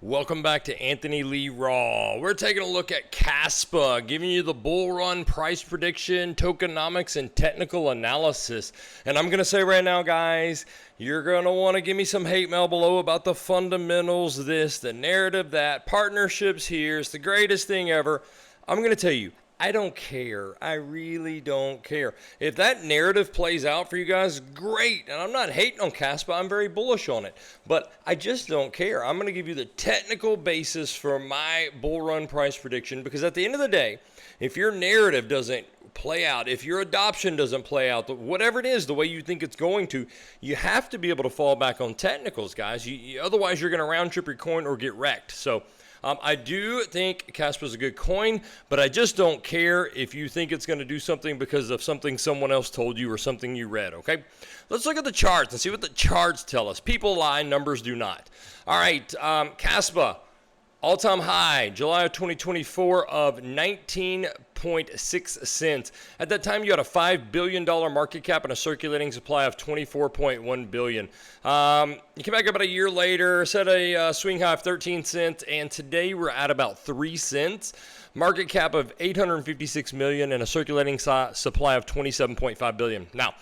Welcome back to Anthony Lee Raw. We're taking a look at Kaspa, giving you the bull run price prediction, tokenomics, and technical analysis. And I'm going to say right now, guys, you're going to want to give me some hate mail below about the fundamentals, this, the narrative, that, partnerships here. It's the greatest thing ever. I'm going to tell you, I don't care. I really don't care. If that narrative plays out for you guys, great. And I'm not hating on Kaspa. I'm very bullish on it. But I just don't care. I'm going to give you the technical basis for my bull run price prediction, because at the end of the day, if your narrative doesn't play out, if your adoption doesn't play out, whatever it is, the way you think it's going to, you have to be able to fall back on technicals, guys. Otherwise, you're going to round trip your coin or get wrecked. So I do think Kaspa is a good coin, but I just don't care if you think it's going to do something because of something someone else told you or something you read, okay? Let's look at the charts and see what the charts tell us. People lie, numbers do not. All right, Kaspa, all-time high, July of 2024 of 19.6 cents. At that time, you had a $5 billion market cap and a circulating supply of 24.1 billion. You came back about a year later, set a swing high of 13 cents, and today we're at about 3 cents. Market cap of 856 million and a circulating supply of 27.5 billion. Now,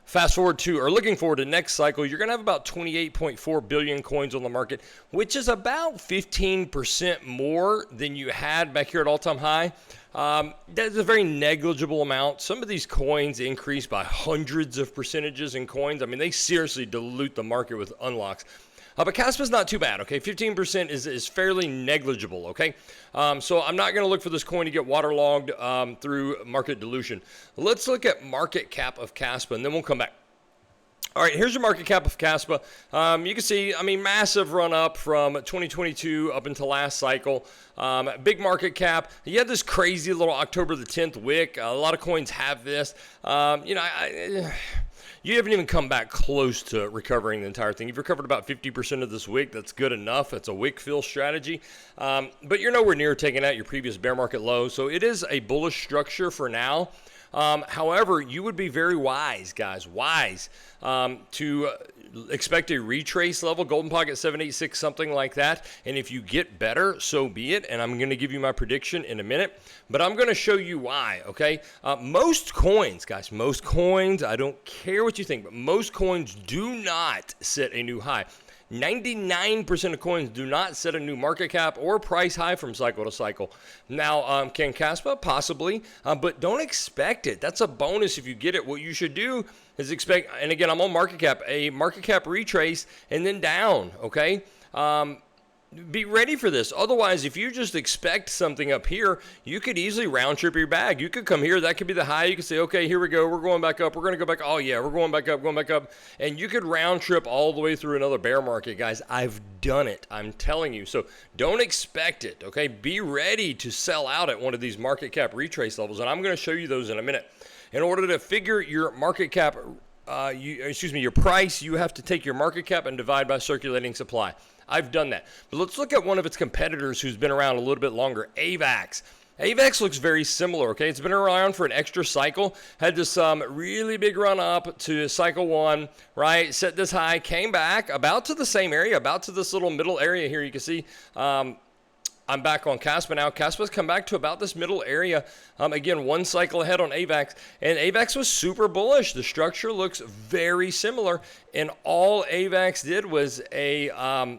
fast forward to, or looking forward to next cycle, you're going to have about 28.4 billion coins on the market, which is about 15% more than you had back here at all-time high. That's a very negligible amount. Some of these coins increase by hundreds of percentages in coins. I mean, they seriously dilute the market with unlocks. But Kaspa's not too bad, okay? 15% is fairly negligible, okay? So I'm not going to look for this coin to get waterlogged through market dilution. Let's look at market cap of Kaspa, and then we'll come back. All right, here's your market cap of Kaspa. You can see, I mean, massive run up from 2022 up until last cycle. Big market cap. You had this crazy little October the 10th wick. A lot of coins have this. You haven't even come back close to recovering the entire thing. You've recovered about 50% of this wick. That's good enough. It's a wick fill strategy. But you're nowhere near taking out your previous bear market low. So it is a bullish structure for now. However, you would be very wise, guys, to expect a retrace level, golden pocket 786, something like that. And if you get better, so be it. And I'm going to give you my prediction in a minute, but I'm going to show you why, okay? Most coins, guys, most coins, I don't care what you think, but most coins do not set a new high. 99% of coins do not set a new market cap or price high from cycle to cycle. Now, can Kaspa? Possibly, but don't expect it. That's a bonus if you get it. What you should do is expect, and again, I'm on market cap, a market cap retrace and then down, okay? Be ready for this. Otherwise, if you just expect something up here, you could easily round trip your bag. You could come here. That could be the high. You could say, okay, here we go. We're going back up. We're going to go back. Oh, yeah, we're going back up, going back up. And you could round trip all the way through another bear market, guys. I've done it. I'm telling you. So don't expect it, okay? Be ready to sell out at one of these market cap retrace levels. And I'm going to show you those in a minute. In order to figure your market cap, your price, you have to take your market cap and divide by circulating supply. I've done that. But let's look at one of its competitors who's been around a little bit longer, AVAX. AVAX looks very similar, okay? It's been around for an extra cycle, had this really big run up to cycle one, right? Set this high, came back about to the same area, about to this little middle area here. You can see I'm back on Kaspa now. Kaspa's come back to about this middle area. Again, one cycle ahead on AVAX. And AVAX was super bullish. The structure looks very similar. And all AVAX did was a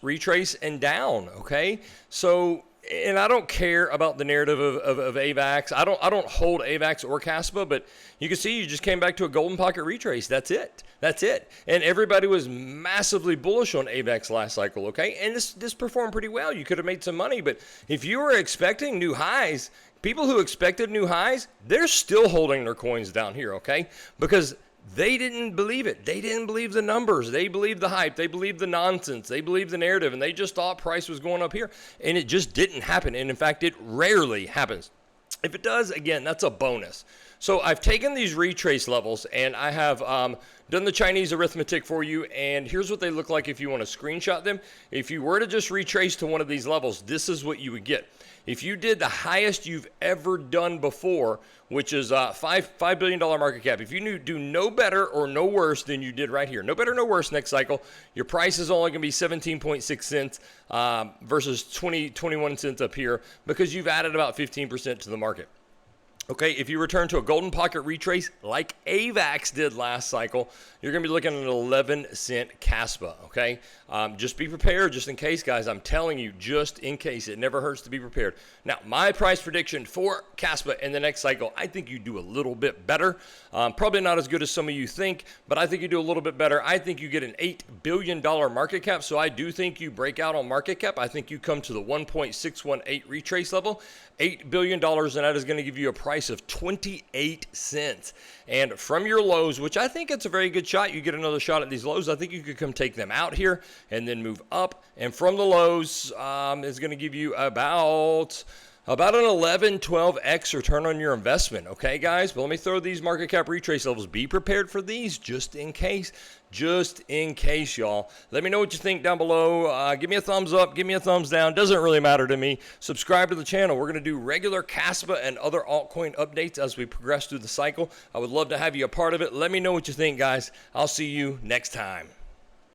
retrace and down, okay? So, and I don't care about the narrative of AVAX. I don't hold AVAX or Kaspa, but you can see you just came back to a golden pocket retrace. That's it. That's it. And everybody was massively bullish on AVAX last cycle, okay? And this performed pretty well. You could have made some money, but if you were expecting new highs, people who expected new highs, they're still holding their coins down here, okay? Because they didn't believe it. They didn't believe the numbers. They believed the hype. They believed the nonsense. They believed the narrative, and they just thought price was going up here, and it just didn't happen. And in fact, it rarely happens. If it does, again, that's a bonus. So I've taken these retrace levels, and I have done the Chinese arithmetic for you, and here's what they look like if you want to screenshot them. If you were to just retrace to one of these levels, this is what you would get. If you did the highest you've ever done before, which is $5 billion market cap, if you do no better or no worse than you did right here, no better, no worse next cycle, your price is only going to be 17.6 cents versus 21 cents up here because you've added about 15% to the market. Okay, if you return to a golden pocket retrace like AVAX did last cycle, you're going to be looking at an 11-cent Kaspa, okay? Just be prepared just in case, guys. I'm telling you, just in case. It never hurts to be prepared. Now, my price prediction for Kaspa in the next cycle, I think you do a little bit better. Probably not as good as some of you think, but I think you do a little bit better. I think you get an $8 billion market cap, so I do think you break out on market cap. I think you come to the 1.618 retrace level, $8 billion, and that is going to give you a price of 28 cents. And from your lows, which I think it's a very good shot, you get another shot at these lows. I think you could come take them out here and then move up. And from the lows, is going to give you about an 11, 12x return on your investment. Okay, guys? But let me throw these market cap retrace levels. Be prepared for these just in case. Just in case, y'all. Let me know what you think down below. Give me a thumbs up. Give me a thumbs down. Doesn't really matter to me. Subscribe to the channel. We're going to do regular Kaspa and other altcoin updates as we progress through the cycle. I would love to have you a part of it. Let me know what you think, guys. I'll see you next time.